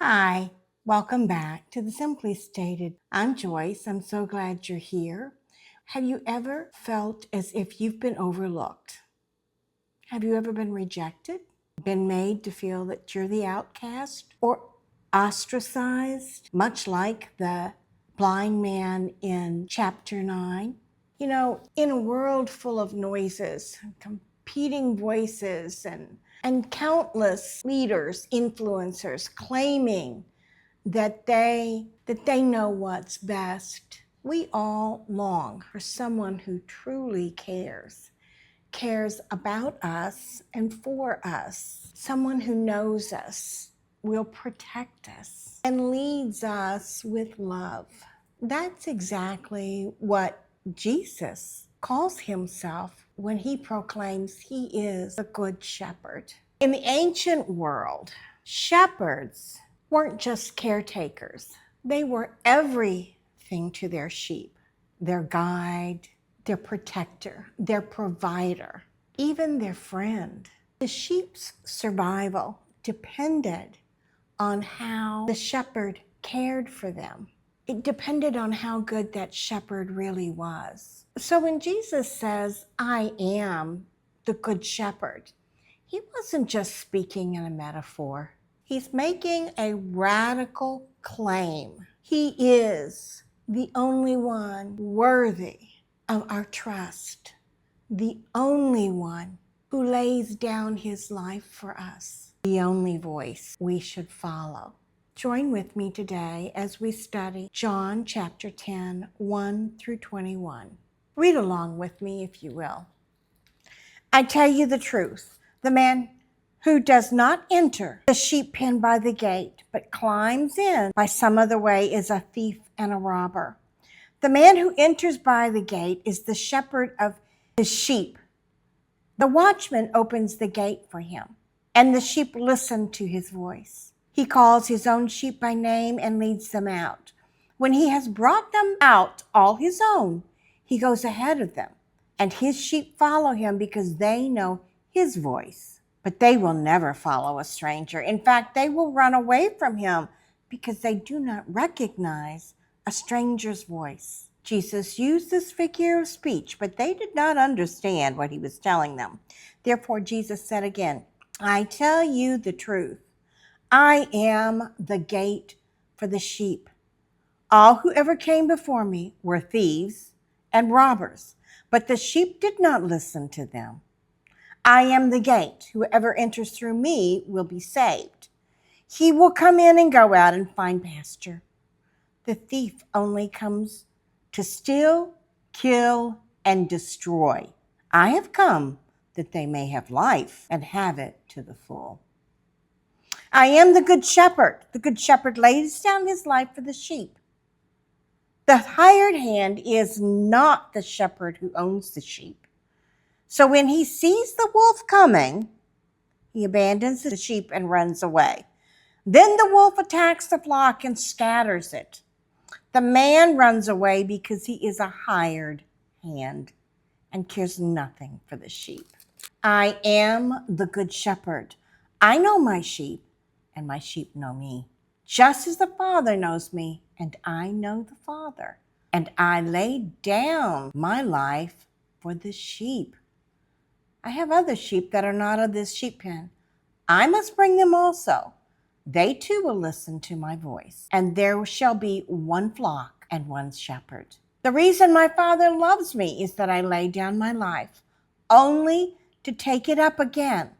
Hi, welcome back to the Simply Stated. I'm Joyce. I'm so glad you're here. Have you ever felt as if you've been overlooked? Have you ever been rejected? Been made to feel that you're the outcast or ostracized, much like the blind man in chapter 9? In a world full of noises, competing voices, and countless leaders, influencers claiming that they know what's best, we all long for someone who truly cares about us and for us, someone who knows us, will protect us, and leads us with love. That's exactly what Jesus calls himself when he proclaims he is the Good Shepherd. In the ancient world, shepherds weren't just caretakers. They were everything to their sheep, their guide, their protector, their provider, even their friend. The sheep's survival depended on how the shepherd cared for them. It depended on how good that shepherd really was. So when Jesus says, "I am the good shepherd," he wasn't just speaking in a metaphor. He's making a radical claim. He is the only one worthy of our trust, the only one who lays down his life for us, the only voice we should follow. Join with me today as we study John chapter 10, 1 through 21. Read along with me if you will. "I tell you the truth, the man who does not enter the sheep pen by the gate, but climbs in by some other way is a thief and a robber. The man who enters by the gate is the shepherd of his sheep. The watchman opens the gate for him, and the sheep listen to his voice. He calls his own sheep by name and leads them out. When he has brought them out, all his own, he goes ahead of them, and his sheep follow him because they know his voice. But they will never follow a stranger. In fact, they will run away from him because they do not recognize a stranger's voice." Jesus used this figure of speech, but they did not understand what he was telling them. Therefore, Jesus said again, "I tell you the truth. I am the gate for the sheep. All who ever came before me were thieves and robbers, but the sheep did not listen to them. I am the gate. Whoever enters through me will be saved. He will come in and go out and find pasture. The thief only comes to steal, kill, and destroy. I have come that they may have life and have it to the full. I am the good shepherd. The good shepherd lays down his life for the sheep. The hired hand is not the shepherd who owns the sheep. So when he sees the wolf coming, he abandons the sheep and runs away. Then the wolf attacks the flock and scatters it. The man runs away because he is a hired hand and cares nothing for the sheep. I am the good shepherd. I know my sheep, and my sheep know me. Just as the Father knows me, and I know the Father. And I lay down my life for the sheep. I have other sheep that are not of this sheep pen. I must bring them also. They too will listen to my voice, and there shall be one flock and one shepherd. The reason my Father loves me is that I lay down my life, only to take it up again.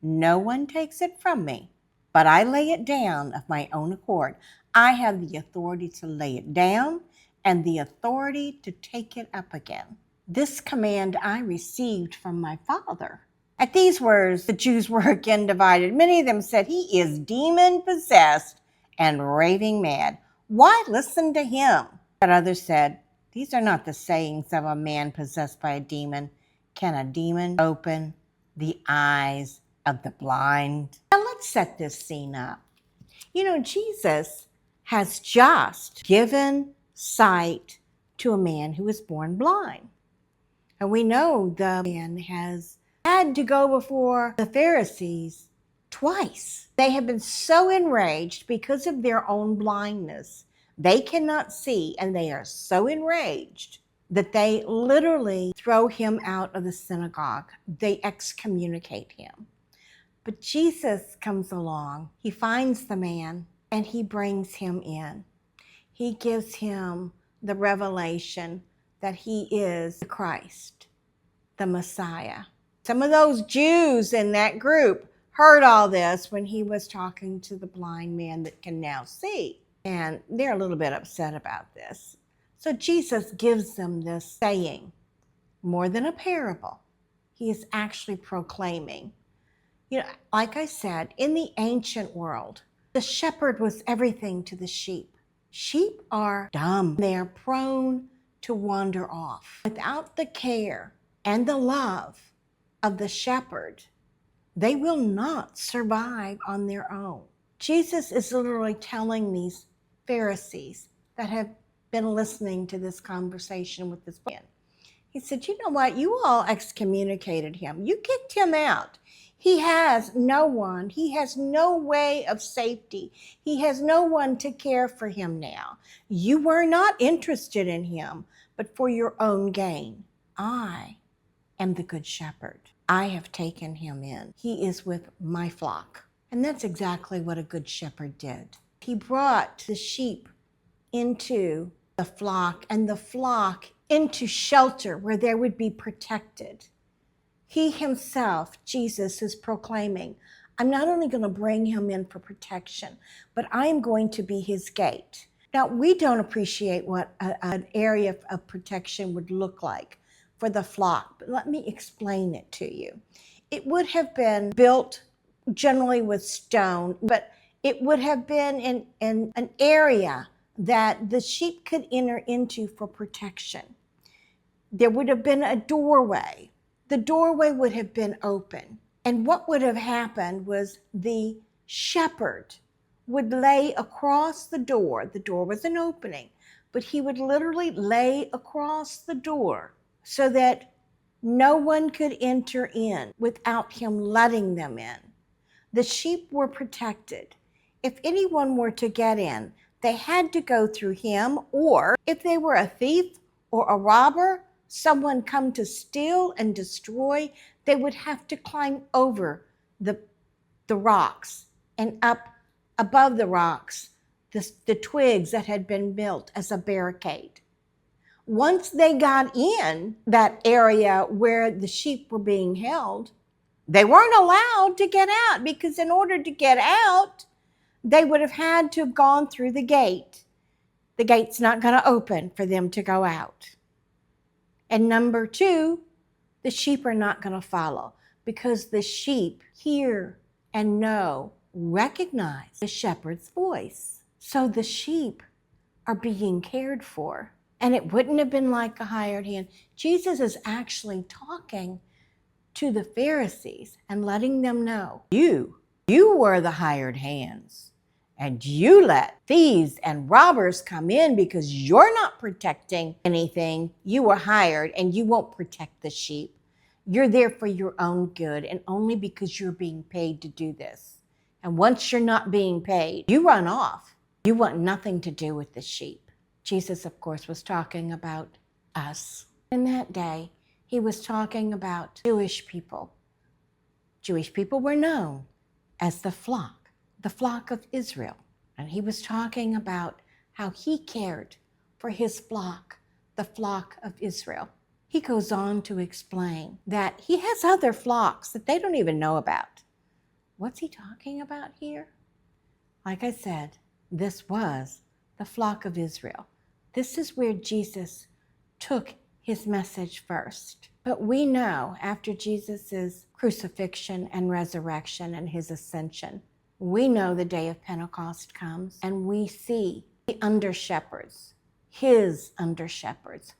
No one takes it from me, but I lay it down of my own accord. I have the authority to lay it down and the authority to take it up again. This command I received from my Father." At these words, the Jews were again divided. Many of them said, "He is demon-possessed and raving mad. Why listen to him?" But others said, "These are not the sayings of a man possessed by a demon. Can a demon open the eyes of the blind?" Now let's set this scene up. Jesus has just given sight to a man who was born blind. And we know the man has had to go before the Pharisees twice. They have been so enraged because of their own blindness. They cannot see, and they are so enraged that they literally throw him out of the synagogue. They excommunicate him. But Jesus comes along. He finds the man and he brings him in. He gives him the revelation that he is the Christ, the Messiah. Some of those Jews in that group heard all this when he was talking to the blind man that can now see. And they're a little bit upset about this. So Jesus gives them this saying, more than a parable. He is actually proclaiming. You know, like I said, in the ancient world, the shepherd was everything to the sheep. Sheep are dumb. They are prone to wander off. Without the care and the love of the shepherd, they will not survive on their own. Jesus is literally telling these Pharisees that have been listening to this conversation with this man. He said, you know what? You all excommunicated him. You kicked him out. He has no one. He has no way of safety. He has no one to care for him now. You were not interested in him, but for your own gain. I am the good shepherd. I have taken him in. He is with my flock. And that's exactly what a good shepherd did. He brought the sheep into the flock and the flock into shelter where they would be protected. He himself, Jesus, is proclaiming, I'm not only going to bring him in for protection, but I am going to be his gate. Now, we don't appreciate what an area of protection would look like for the flock, but let me explain it to you. It would have been built generally with stone, but it would have been in an area that the sheep could enter into for protection. There would have been a doorway. The doorway would have been open. And what would have happened was the shepherd would lay across the door. The door was an opening, but he would literally lay across the door so that no one could enter in without him letting them in. The sheep were protected. If anyone were to get in, they had to go through him, or if they were a thief or a robber, someone come to steal and destroy, they would have to climb over the rocks and up above the rocks, the twigs that had been built as a barricade. Once they got in that area where the sheep were being held, they weren't allowed to get out, because in order to get out, they would have had to have gone through the gate. The gate's not going to open for them to go out. And number two, the sheep are not going to follow, because the sheep hear and know, recognize the shepherd's voice. So the sheep are being cared for. And it wouldn't have been like a hired hand. Jesus is actually talking to the Pharisees and letting them know, you were the hired hands. And you let thieves and robbers come in because you're not protecting anything. You were hired and you won't protect the sheep. You're there for your own good and only because you're being paid to do this. And once you're not being paid, you run off. You want nothing to do with the sheep. Jesus, of course, was talking about us. In that day, he was talking about Jewish people. Jewish people were known as the flock of Israel. And he was talking about how he cared for his flock, the flock of Israel. He goes on to explain that he has other flocks that they don't even know about. What's he talking about here? Like I said, this was the flock of Israel. This is where Jesus took his message first. But we know after Jesus' crucifixion and resurrection and his ascension, we know the day of Pentecost comes and we see the under-shepherds, his under-shepherds,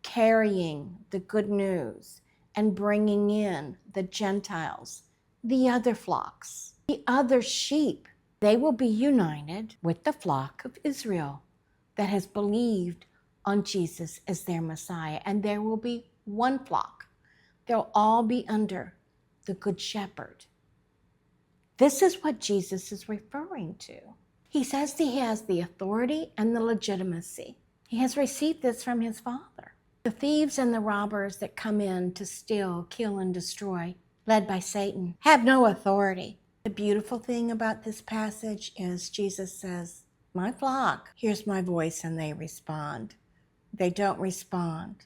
carrying the good news and bringing in the Gentiles, the other flocks, the other sheep. They will be united with the flock of Israel that has believed on Jesus as their Messiah. And there will be one flock. They'll all be under the Good Shepherd. This is what Jesus is referring to. He says he has the authority and the legitimacy. He has received this from his Father. The thieves and the robbers that come in to steal, kill, and destroy, led by Satan, have no authority. The beautiful thing about this passage is Jesus says, my flock hears my voice and they respond. They don't respond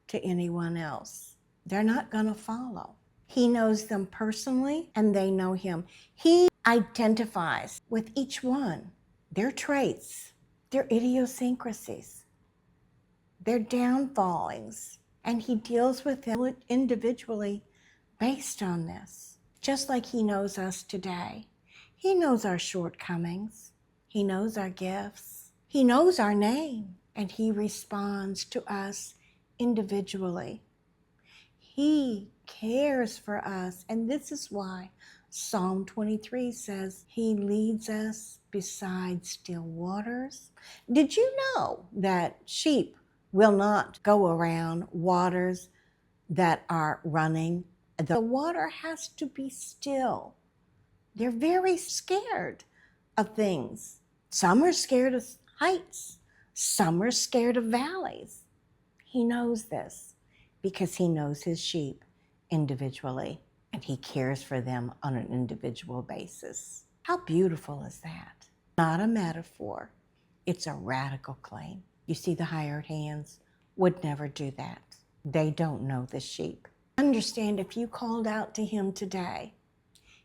to anyone else. They're not going to follow. He knows them personally and they know him. He identifies with each one, their traits, their idiosyncrasies, their downfallings, and he deals with them individually based on this. Just like he knows us today. He knows our shortcomings. He knows our gifts. He knows our name, and he responds to us individually. He cares for us, and this is why Psalm 23 says he leads us beside still waters. Did you know that sheep will not go around waters that are running? The water has to be still. They're very scared of things. Some are scared of heights. Some are scared of valleys. He knows this because he knows his sheep individually, and he cares for them on an individual basis. How beautiful is that? Not a metaphor. It's a radical claim. You see, the hired hands would never do that. They don't know the sheep. Understand, if you called out to him today,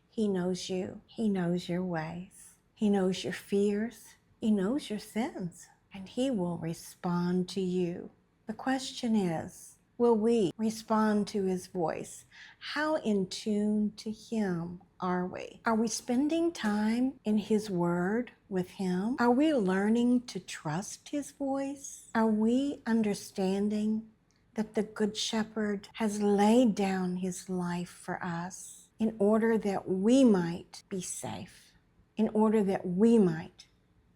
he knows you. He knows your ways. He knows your fears. He knows your sins, and he will respond to you. The question is, will we respond to his voice? How in tune to him are we? Are we spending time in his word with him? Are we learning to trust his voice? Are we understanding that the Good Shepherd has laid down his life for us in order that we might be safe, in order that we might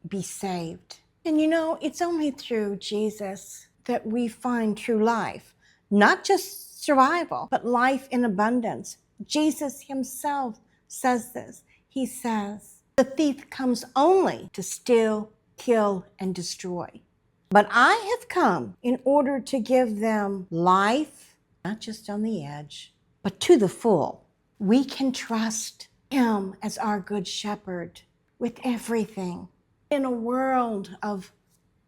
be saved? And you know, it's only through Jesus that we find true life, not just survival, but life in abundance. Jesus himself says this. He says, the thief comes only to steal, kill, and destroy. But I have come in order to give them life, not just on the edge, but to the full. We can trust him as our good shepherd with everything. In a world of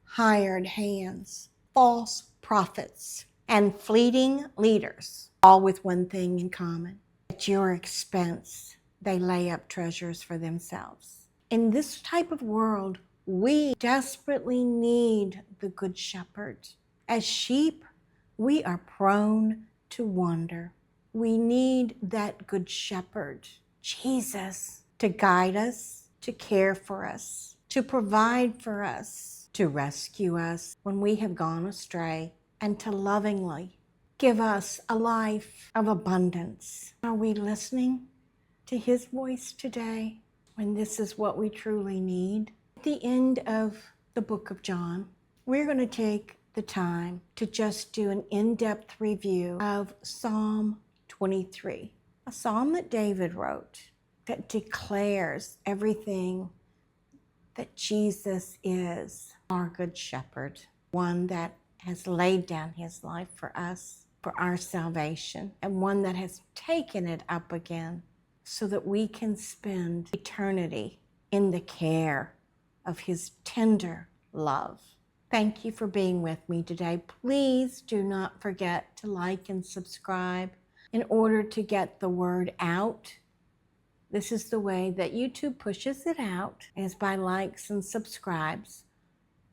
hired hands, false prophets, and fleeting leaders, all with one thing in common. At your expense, they lay up treasures for themselves. In this type of world, we desperately need the Good Shepherd. As sheep, we are prone to wander. We need that Good Shepherd, Jesus, to guide us, to care for us, to provide for us, to rescue us when we have gone astray, and to lovingly give us a life of abundance. Are we listening to his voice today when this is what we truly need? At the end of the book of John, we're going to take the time to just do an in-depth review of Psalm 23, a psalm that David wrote that declares everything that Jesus is our good shepherd, one that has laid down his life for us, for our salvation, and one that has taken it up again so that we can spend eternity in the care of his tender love. Thank you for being with me today. Please do not forget to like and subscribe in order to get the word out. This is the way that YouTube pushes it out, is by likes and subscribes.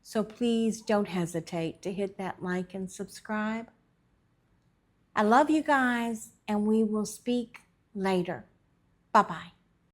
So please don't hesitate to hit that like and subscribe. I love you guys, and we will speak later. Bye-bye.